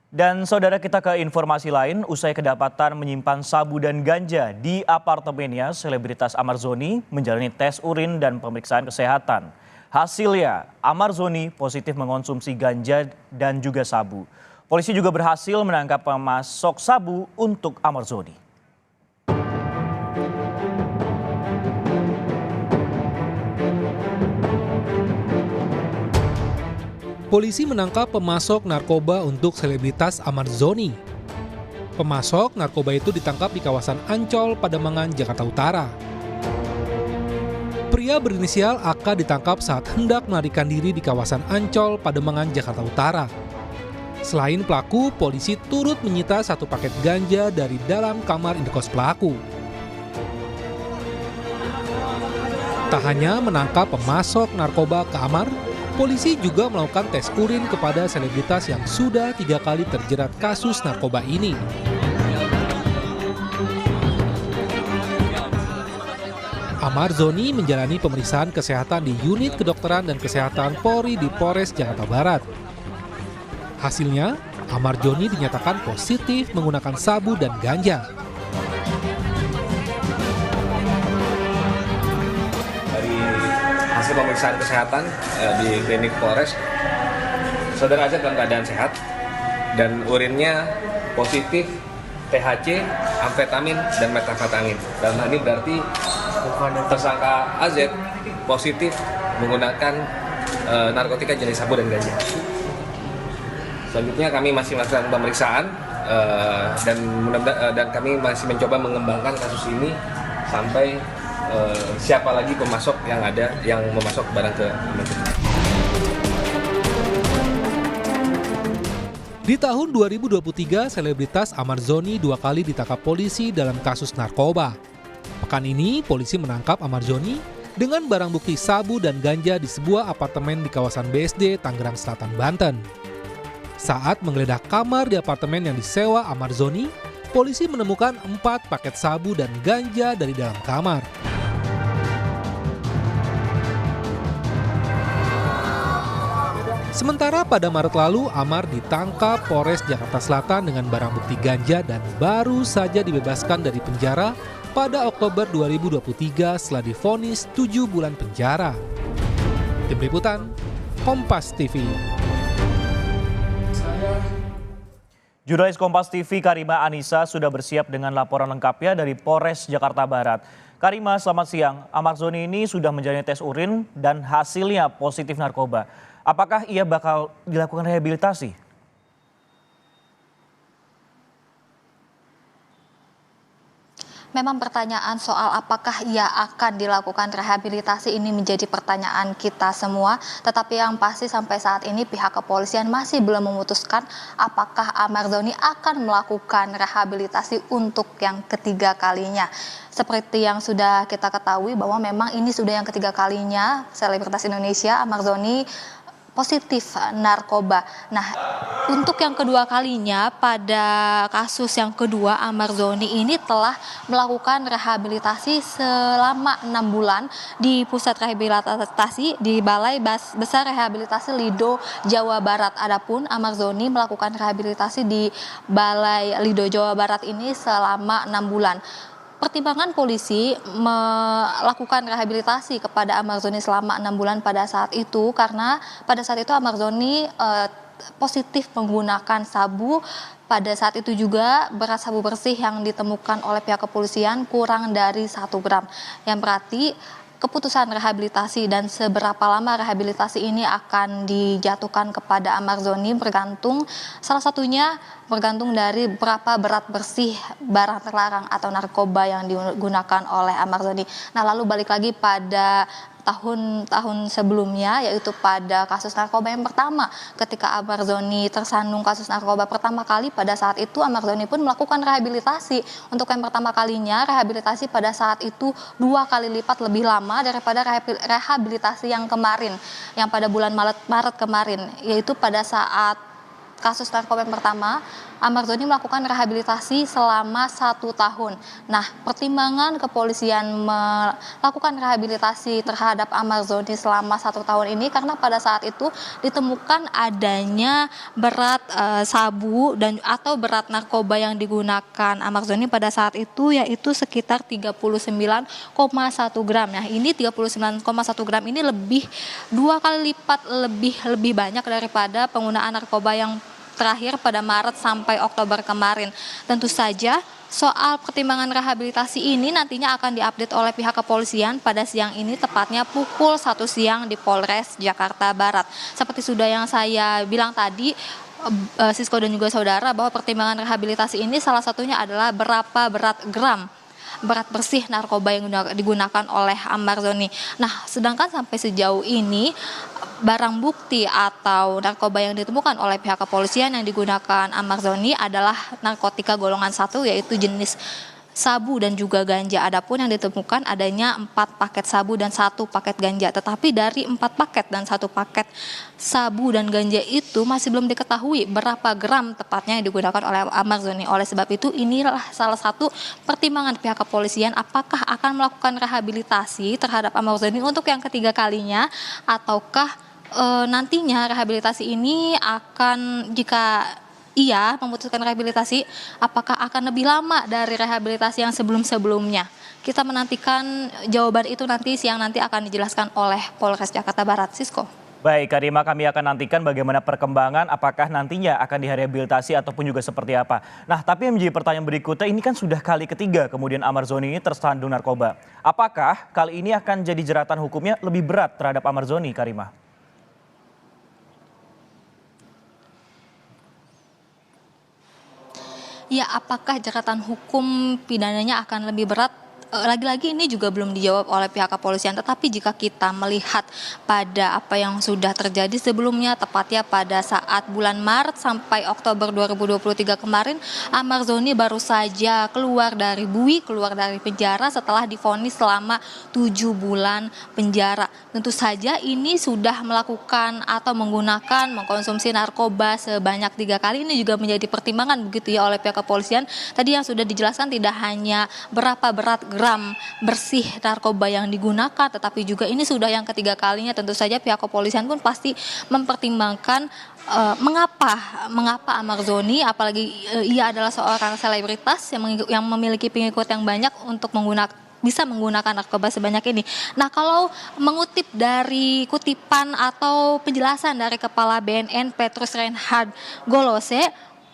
Dan saudara, kita ke informasi lain, usai kedapatan menyimpan sabu dan ganja di apartemennya, selebritas Amarzoni menjalani tes urin dan pemeriksaan kesehatan. Hasilnya, Amarzoni positif mengonsumsi ganja dan juga sabu. Polisi juga berhasil menangkap pemasok sabu untuk Amarzoni. Polisi menangkap pemasok narkoba untuk selebritas Amarzoni. Pemasok narkoba itu ditangkap di kawasan Ancol, Pademangan, Jakarta Utara. Pria berinisial AK ditangkap saat hendak melarikan diri di kawasan Ancol, Pademangan, Jakarta Utara. Selain pelaku, polisi turut menyita 1 paket ganja dari dalam kamar indekos pelaku. Tak hanya menangkap pemasok narkoba ke Amar, polisi juga melakukan tes urin kepada selebritas yang sudah 3 kali terjerat kasus narkoba ini. Amarzoni menjalani pemeriksaan kesehatan di Unit Kedokteran dan Kesehatan Polri di Polres Jakarta Barat. Hasilnya, Amarzoni dinyatakan positif menggunakan sabu dan ganja. Hasil pemeriksaan kesehatan di klinik Polres, saudara Azab dalam keadaan sehat dan urinnya positif THC, amfetamin, dan metafetamin. Dalam hal ini berarti tersangka Azab positif menggunakan narkotika jenis sabu dan ganja. Selanjutnya kami masih melakukan pemeriksaan dan kami masih mencoba mengembangkan kasus ini sampai siapa lagi pemasok yang ada yang memasok barang ke Amarzoni. Di tahun 2023, selebritas Amarzoni 2 kali ditangkap polisi dalam kasus narkoba. Pekan ini, polisi menangkap Amarzoni dengan barang bukti sabu dan ganja di sebuah apartemen di kawasan BSD, Tangerang Selatan, Banten. Saat menggeledah kamar di apartemen yang disewa Amarzoni, polisi menemukan 4 paket sabu dan ganja dari dalam kamar. Sementara pada Maret lalu, Amar ditangkap Polres Jakarta Selatan dengan barang bukti ganja dan baru saja dibebaskan dari penjara pada Oktober 2023 setelah divonis 7 bulan penjara. Tim Liputan, Kompas TV. Jurnalis Kompas TV Karima Anissa sudah bersiap dengan laporan lengkapnya dari Polres Jakarta Barat. Karima, selamat siang. Amarzoni ini sudah menjalani tes urin dan hasilnya positif narkoba. Apakah ia bakal dilakukan rehabilitasi? Memang pertanyaan soal apakah ia akan dilakukan rehabilitasi ini menjadi pertanyaan kita semua. Tetapi yang pasti sampai saat ini pihak kepolisian masih belum memutuskan apakah Amarzoni akan melakukan rehabilitasi untuk yang ketiga kalinya. Seperti yang sudah kita ketahui bahwa memang ini sudah yang ketiga kalinya selebritas Indonesia Amarzoni positif narkoba. Nah, untuk yang kedua kalinya pada kasus yang kedua Amarzoni ini telah melakukan rehabilitasi selama 6 bulan di pusat rehabilitasi di Balai Besar Rehabilitasi Lido Jawa Barat. Adapun Amarzoni melakukan rehabilitasi di Balai Lido Jawa Barat ini selama 6 bulan. Pertimbangan polisi melakukan rehabilitasi kepada Amarzoni selama 6 bulan pada saat itu karena pada saat itu Amarzoni positif menggunakan sabu. Pada saat itu juga beras sabu bersih yang ditemukan oleh pihak kepolisian kurang dari 1 gram. Yang berarti keputusan rehabilitasi dan seberapa lama rehabilitasi ini akan dijatuhkan kepada Amarzoni salah satunya bergantung dari berapa berat bersih barang terlarang atau narkoba yang digunakan oleh Amarzoni. Nah, lalu balik lagi pada tahun-tahun sebelumnya, yaitu pada kasus narkoba yang pertama ketika Amarzoni tersandung kasus narkoba pertama kali. Pada saat itu Amarzoni pun melakukan rehabilitasi. Untuk yang pertama kalinya rehabilitasi pada saat itu 2 kali lipat lebih lama daripada rehabilitasi yang kemarin, yang pada bulan Maret kemarin, yaitu pada saat kasus narkoba yang pertama, Amarzoni melakukan rehabilitasi selama 1 tahun. Nah, pertimbangan kepolisian melakukan rehabilitasi terhadap Amarzoni selama 1 tahun ini karena pada saat itu ditemukan adanya berat sabu dan atau berat narkoba yang digunakan Amarzoni pada saat itu yaitu sekitar 39,1 gram. Nah, ini 39,1 gram ini lebih 2 kali lipat lebih banyak daripada penggunaan narkoba yang terakhir pada Maret sampai Oktober kemarin. Tentu saja soal pertimbangan rehabilitasi ini nantinya akan diupdate oleh pihak kepolisian pada siang ini, tepatnya pukul 1 siang di Polres Jakarta Barat. Seperti sudah yang saya bilang tadi, Sisko dan juga saudara, bahwa pertimbangan rehabilitasi ini salah satunya adalah berapa berat bersih narkoba yang digunakan oleh Amarzoni. Nah, sedangkan sampai sejauh ini barang bukti atau narkoba yang ditemukan oleh pihak kepolisian yang digunakan Amarzoni adalah narkotika golongan 1 yaitu jenis sabu dan juga ganja. Adapun yang ditemukan adanya 4 paket sabu dan 1 paket ganja. Tetapi dari 4 paket dan 1 paket sabu dan ganja itu masih belum diketahui berapa gram tepatnya yang digunakan oleh Amarzoni. Oleh sebab itu inilah salah satu pertimbangan pihak kepolisian apakah akan melakukan rehabilitasi terhadap Amarzoni untuk yang ketiga kalinya ataukah nantinya rehabilitasi ini akan, jika ia memutuskan rehabilitasi, apakah akan lebih lama dari rehabilitasi yang sebelum-sebelumnya. Kita menantikan jawaban itu nanti siang nanti akan dijelaskan oleh Polres Jakarta Barat. Sisko. Baik, Karima, kami akan nantikan bagaimana perkembangan, apakah nantinya akan direhabilitasi ataupun juga seperti apa. Nah, tapi yang menjadi pertanyaan berikutnya, ini kan sudah kali ketiga kemudian Amarzoni ini tersandung narkoba. Apakah kali ini akan jadi jeratan hukumnya lebih berat terhadap Amarzoni, Karima? Ya, apakah jeratan hukum pidananya akan lebih berat? Lagi-lagi ini juga belum dijawab oleh pihak kepolisian, tetapi jika kita melihat pada apa yang sudah terjadi sebelumnya, tepatnya pada saat bulan Maret sampai Oktober 2023 kemarin, Amarzoni baru saja keluar dari penjara setelah divonis selama 7 bulan penjara. Tentu saja ini sudah melakukan atau mengkonsumsi narkoba sebanyak 3 kali. Ini juga menjadi pertimbangan begitu ya oleh pihak kepolisian. Tadi yang sudah dijelaskan tidak hanya berapa berat gram bersih narkoba yang digunakan, tetapi juga ini sudah yang ketiga kalinya. Tentu saja pihak kepolisian pun pasti mempertimbangkan mengapa Amarzoni, apalagi ia adalah seorang selebritas yang memiliki pengikut yang banyak untuk bisa menggunakan narkoba sebanyak ini. Nah, kalau mengutip dari kutipan atau penjelasan dari Kepala BNN Petrus Reinhard Golose,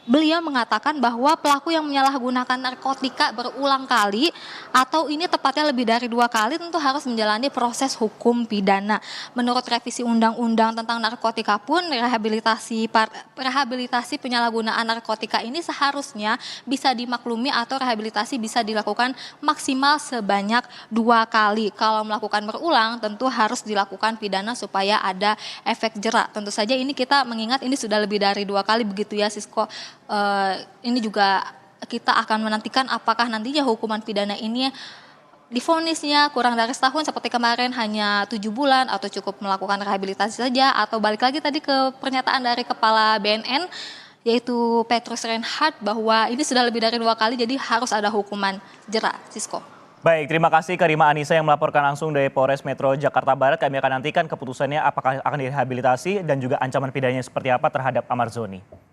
beliau mengatakan bahwa pelaku yang menyalahgunakan narkotika berulang kali atau ini tepatnya lebih dari 2 kali tentu harus menjalani proses hukum pidana. Menurut revisi undang-undang tentang narkotika pun rehabilitasi penyalahgunaan narkotika ini seharusnya bisa dimaklumi atau rehabilitasi bisa dilakukan maksimal sebanyak 2 kali. Kalau melakukan berulang tentu harus dilakukan pidana supaya ada efek jerak. Tentu saja ini kita mengingat ini sudah lebih dari 2 kali begitu ya, Sisko. Ini juga kita akan menantikan apakah nantinya hukuman pidana ini divonisnya kurang dari setahun seperti kemarin hanya 7 bulan atau cukup melakukan rehabilitasi saja, atau balik lagi tadi ke pernyataan dari Kepala BNN yaitu Petrus Reinhard bahwa ini sudah lebih dari 2 kali jadi harus ada hukuman jerak. Sisko. Baik, terima kasih Karima Anissa yang melaporkan langsung dari Polres Metro Jakarta Barat. Kami akan nantikan keputusannya apakah akan direhabilitasi dan juga ancaman pidananya seperti apa terhadap Amarzoni.